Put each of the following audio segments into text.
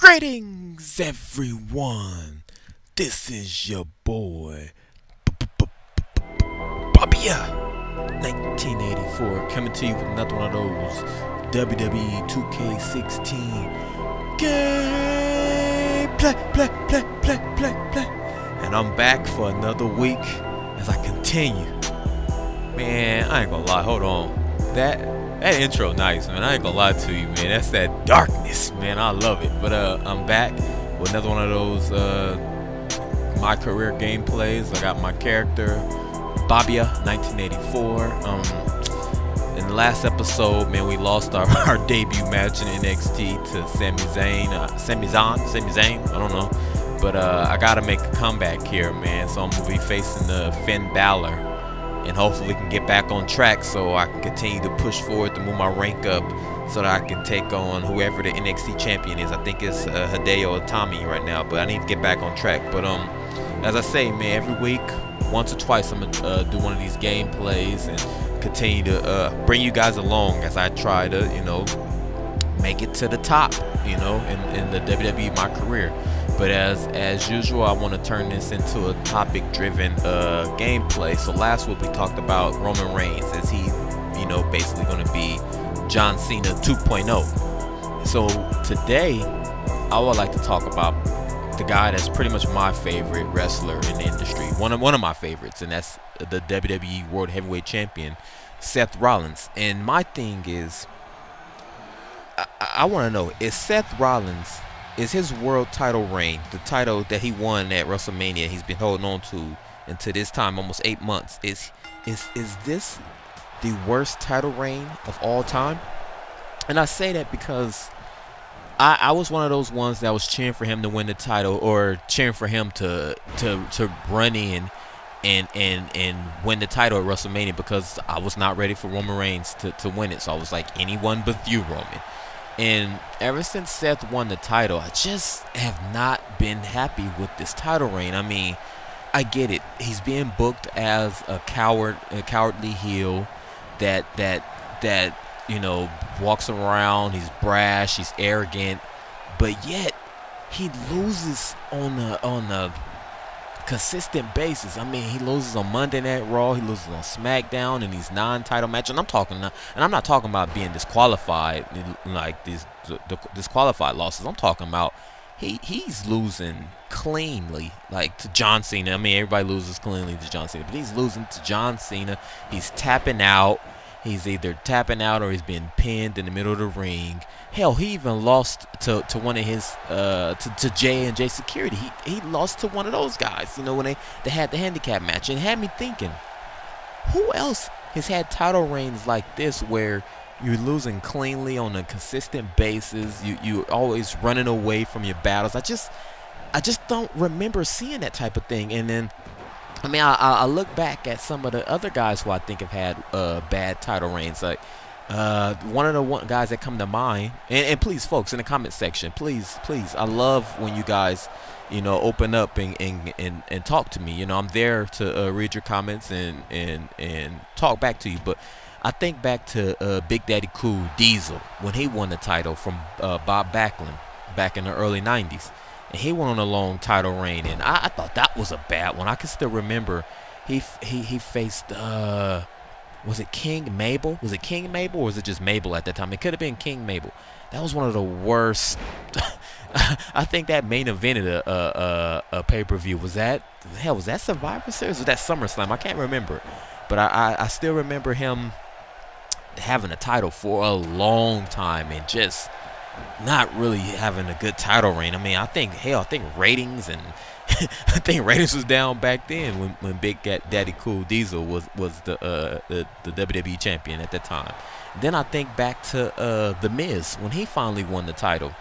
Greetings, everyone. This is your boy, Babia, 1984, coming to you with another one of those WWE 2K16 play. And I'm back for another week as I continue. Man, I ain't gonna lie. Hold on. That intro nice, man. I ain't gonna lie to you, man. That's that darkness, man. I love it. But I'm back with another one of those my career gameplays. I got my character Babia, 1984. In the last episode, man, we lost our debut match in NXT to Sami Zayn, I don't know. But I gotta make a comeback here, man. So I'm gonna be facing Finn Balor. And hopefully we can get back on track so I can continue to push forward to move my rank up so that I can take on whoever the NXT champion is. I think it's Hideo Itami right now, but I need to get back on track. But as I say, man, every week, once or twice, I'm gonna do one of these gameplays and continue to bring you guys along as I try to, you know, make it to the top, you know, in the WWE my career. But as usual, I want to turn this into a topic-driven gameplay. So last week we talked about Roman Reigns as he, you know, basically going to be John Cena 2.0. So today, I would like to talk about the guy that's pretty much my favorite wrestler in the industry, one of my favorites, and that's the WWE World Heavyweight Champion, Seth Rollins. And my thing is, I want to know, is Seth Rollins, is his world title reign, the title that he won at WrestleMania, he's been holding on to until this time, almost 8 months, is this the worst title reign of all time? And I say that because I was one of those ones that was cheering for him to win the title, or cheering for him to run in and win the title at WrestleMania, because I was not ready for Roman Reigns to win it. So I was like, anyone but you, Roman. And ever since Seth won the title, I just have not been happy with this title reign. I mean, I get it. He's being booked as a cowardly heel that you know, walks around. He's brash. He's arrogant, but yet he loses on a consistent basis. I mean, he loses on Monday Night Raw, he loses on SmackDown in these non-title matches. And I'm not talking about being disqualified, like these disqualified losses. I'm talking about he's losing cleanly, like to John Cena. I mean, everybody loses cleanly to John Cena, but he's losing to John Cena. He's tapping out. He's either tapping out or he's being pinned in the middle of the ring. Hell, he even lost to one of his to J&J Security. He lost to one of those guys, you know, when they had the handicap match. And it had me thinking, who else has had title reigns like this where you're losing cleanly on a consistent basis? You're always running away from your battles. I just don't remember seeing that type of thing. And then, I mean, I look back at some of the other guys who I think have had bad title reigns. Like one of the guys that come to mind, and please, folks, in the comment section, please, I love when you guys, you know, open up and talk to me. You know, I'm there to read your comments and talk back to you. But I think back to Big Daddy Cool Diesel when he won the title from Bob Backlund back in the early 90s. And he went on a long title reign, and I thought that was a bad one. I can still remember he faced was it King Mabel? Was it King Mabel, or was it just Mabel at that time? It could have been King Mabel. That was one of the worst. I think that main evented a pay-per-view. Was that Survivor Series? Was that SummerSlam? I can't remember, but I still remember him having a title for a long time and just not really having a good title reign. I mean, I think ratings and I think ratings was down back then when Big Daddy Cool Diesel was the WWE champion at that time. Then I think back to The Miz when he finally won the title.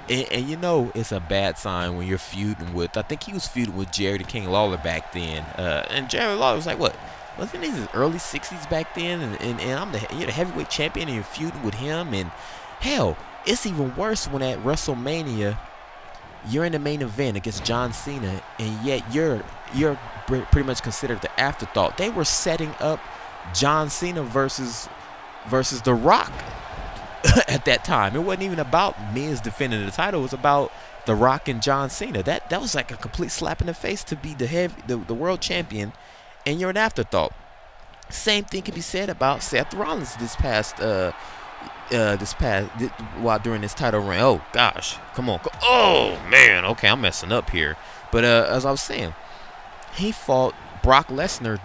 And you know, it's a bad sign when you're feuding with, I think he was feuding with Jerry the King Lawler back then. And Jerry Lawler was like, what? Wasn't he in his early 60s back then? And I'm you're the heavyweight champion and you're feuding with him. And hell, it's even worse when at WrestleMania you're in the main event against John Cena, and yet you're pretty much considered the afterthought. They were setting up John Cena versus The Rock at that time. It wasn't even about Miz defending the title. It was about The Rock and John Cena. That was like a complete slap in the face to be the world champion, and you're an afterthought. Same thing can be said about Seth Rollins while during this title reign. Oh gosh, come on. Oh man, okay, I'm messing up here. But as I was saying, he fought Brock Lesnar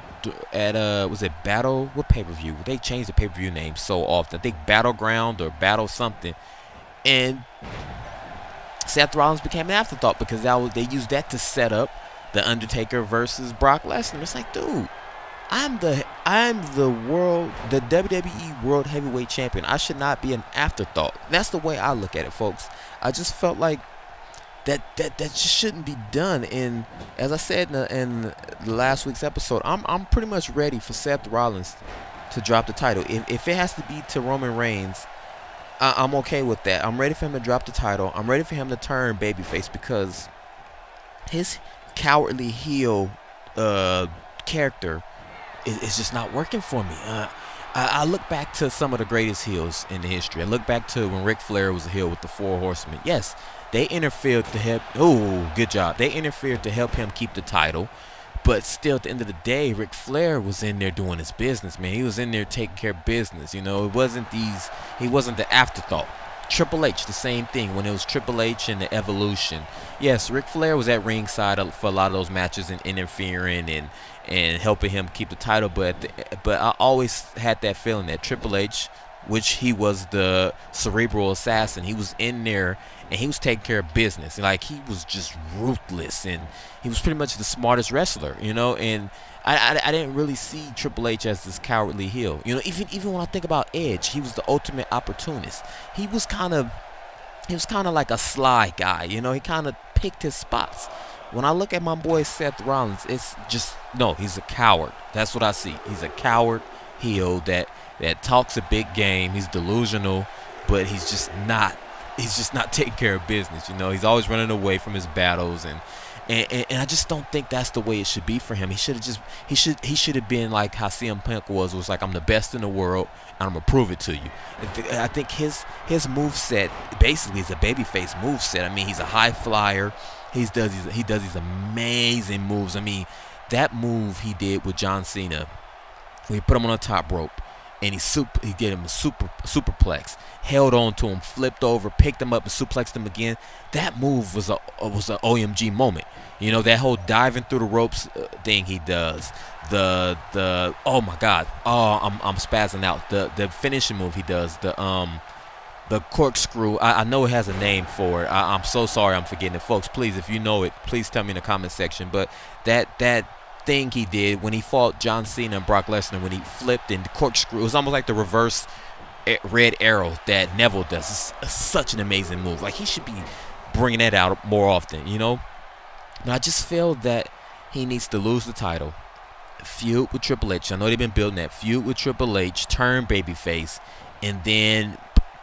at was it Battle, what pay-per-view? They changed the pay-per-view name so often. I think Battleground or Battle something. And Seth Rollins became an afterthought because they used that to set up the Undertaker versus Brock Lesnar. It's like, dude, I'm the WWE World Heavyweight Champion. I should not be an afterthought. That's the way I look at it, folks. I just felt like that just shouldn't be done. And as I said in the last week's episode, I'm pretty much ready for Seth Rollins to drop the title. If it has to be to Roman Reigns, I'm okay with that. I'm ready for him to drop the title. I'm ready for him to turn babyface because his cowardly heel character is just not working for me. I look back to some of the greatest heels in the history. I look back to when Ric Flair was a heel with the Four Horsemen. Yes, they interfered to help. Oh, good job. They interfered to help him keep the title. But still, at the end of the day, Ric Flair was in there doing his business, man. He was in there taking care of business. You know, he wasn't the afterthought. Triple H, the same thing when it was Triple H and the Evolution. Yes, Ric Flair was at ringside for a lot of those matches and interfering and helping him keep the title. But I always had that feeling that Triple H, which he was the cerebral assassin, he was in there and he was taking care of business. And like, he was just ruthless, and he was pretty much the smartest wrestler, you know. And I didn't really see Triple H as this cowardly heel. You know, even when I think about Edge, he was the ultimate opportunist. He was kind of like a sly guy, you know. He kind of picked his spots. When I look at my boy Seth Rollins, it's just, no, he's a coward. That's what I see. He's a coward heel that talks a big game. He's delusional, but he's just not taking care of business, you know. He's always running away from his battles, and I just don't think that's the way it should be for him. He should have been like how CM Punk was like, I'm the best in the world and I'm gonna prove it to you. I think his moveset basically is a babyface moveset. I mean, he's a high flyer. He does these amazing moves. I mean, that move he did with John Cena, when he put him on the top rope and he did him a superplex, held on to him, flipped over, picked him up and suplexed him again. That move was a OMG moment. You know, that whole diving through the ropes thing he does. The oh my God, oh I'm spazzing out. The finishing move he does, the corkscrew. I know it has a name for it. I'm so sorry I'm forgetting it, folks. Please, if you know it, please tell me in the comment section. But that thing he did when he fought John Cena and Brock Lesnar, when he flipped and corkscrew, it was almost like the reverse red arrow that Neville does. It's such an amazing move. Like, he should be bringing that out more often, you know. But I just feel that he needs to lose the title, feud with Triple H. I know they've been building that feud with Triple H, turn babyface, and then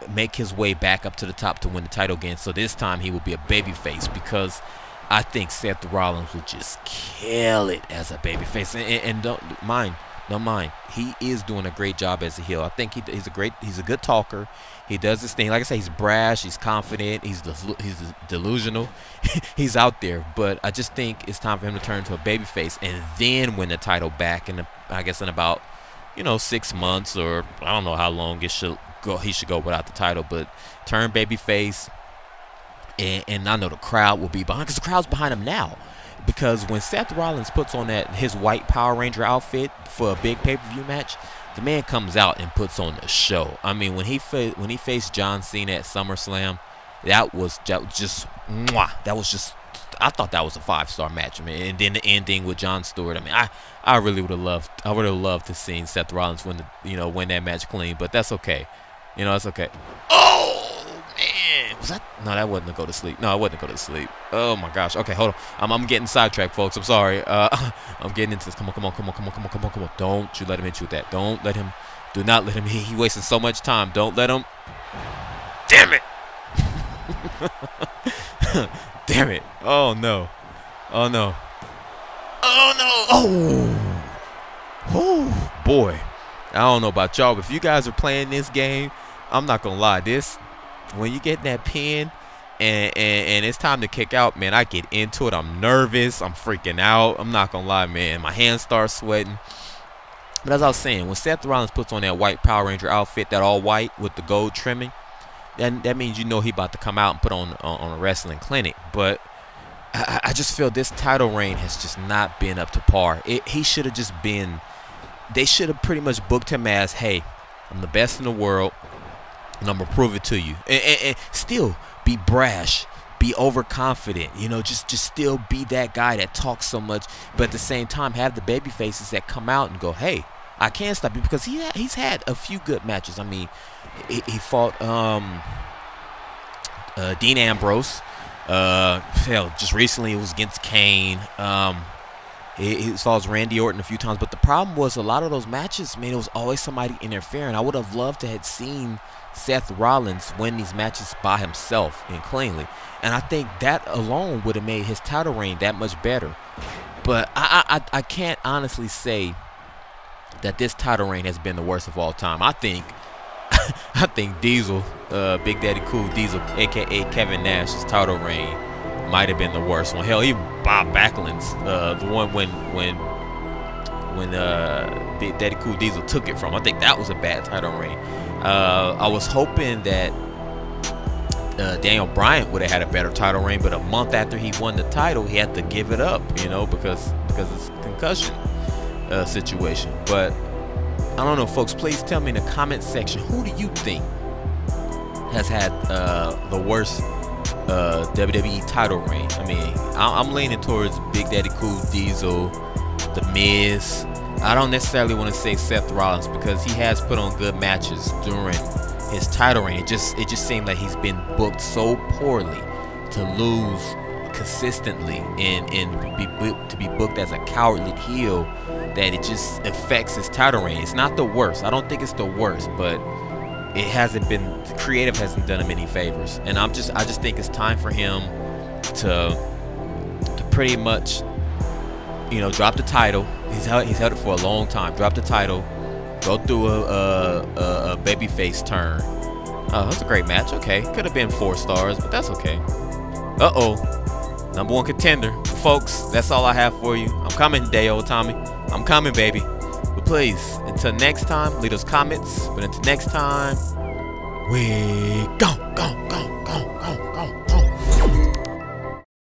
make his way back up to the top to win the title again. So this time he will be a babyface, because I think Seth Rollins will just kill it as a babyface. And don't mind, he is doing a great job as a heel. I think he's a good talker. He does this thing. Like I say, he's brash, he's confident, he's delusional. He's out there. But I just think it's time for him to turn to a babyface and then win the title back in I guess in about, you know, 6 months, or I don't know how long he should go without the title, but turn babyface. And I know the crowd will be behind, because the crowd's behind him now. Because when Seth Rollins puts on his white Power Ranger outfit for a big pay-per-view match, the man comes out and puts on the show. I mean, when he faced John Cena at SummerSlam, that was just mwah. That was just, I thought that was a 5-star match. I mean, and then the ending with Jon Stewart. I mean, I really would have loved. I would have loved to see Seth Rollins win that match clean, but that's okay. You know, that's okay. Oh man, was that? No, that wasn't a go to sleep. No, it wasn't a go to sleep. Oh my gosh. Okay, hold on. I'm getting sidetracked, folks. I'm sorry. I'm getting into this. Come on. Don't you let him hit you with that. Don't let him. Do not let him. He wasting so much time. Don't let him. Damn it. Damn it. Oh no. Oh no. Oh no. Oh boy. I don't know about y'all, but if you guys are playing this game, I'm not gonna lie. This, when you get that pin and it's time to kick out, man, I get into it. I'm nervous. I'm freaking out. I'm not gonna lie, man. My hands start sweating. But as I was saying, when Seth Rollins puts on that white Power Ranger outfit, that all white with the gold trimming, that means you know he about to come out and put on a wrestling clinic. But I just feel this title reign has just not been up to par. He should have just been. They should have pretty much booked him as, hey, I'm the best in the world, and I'm gonna prove it to you. And still be brash, be overconfident. You know, just still be that guy that talks so much, but at the same time have the baby faces that come out and go, hey, I can't stop you, because he's had a few good matches. I mean, he fought Dean Ambrose. Hell, just recently it was against Kane. He fought Randy Orton a few times, but the problem was a lot of those matches, man, it was always somebody interfering. I would have loved to have seen Seth Rollins win these matches by himself and cleanly, and I think that alone would have made his title reign that much better. But I can't honestly say that this title reign has been the worst of all time. I think Diesel, Big Daddy Cool Diesel, aka Kevin Nash's title reign might have been the worst one. Hell, even Bob Backlund's, the one when Big Daddy Cool Diesel took it from. I think that was a bad title reign. I was hoping that Daniel Bryan would have had a better title reign, but a month after he won the title, he had to give it up, you know, because it's a concussion situation. But I don't know, folks. Please tell me in the comment section, who do you think has had the worst WWE title reign? I mean, I'm leaning towards Big Daddy Cool Diesel, The Miz. I don't necessarily want to say Seth Rollins, because he has put on good matches during his title reign. It just seemed like he's been booked so poorly to lose consistently and to be booked as a cowardly heel that it just affects his title reign. It's not the worst. I don't think it's the worst, but it hasn't been, the creative hasn't done him any favors. And I just think it's time for him to pretty much, you know, drop the title. He's held it for a long time. Drop the title, go through a babyface turn. Oh, that's a great match. Okay, could have been 4 stars, but that's okay. #1 contender, folks. That's all I have for you. I'm coming, Dayo Tommy. I'm coming, baby. But please, until next time, leave those comments. But until next time, we go.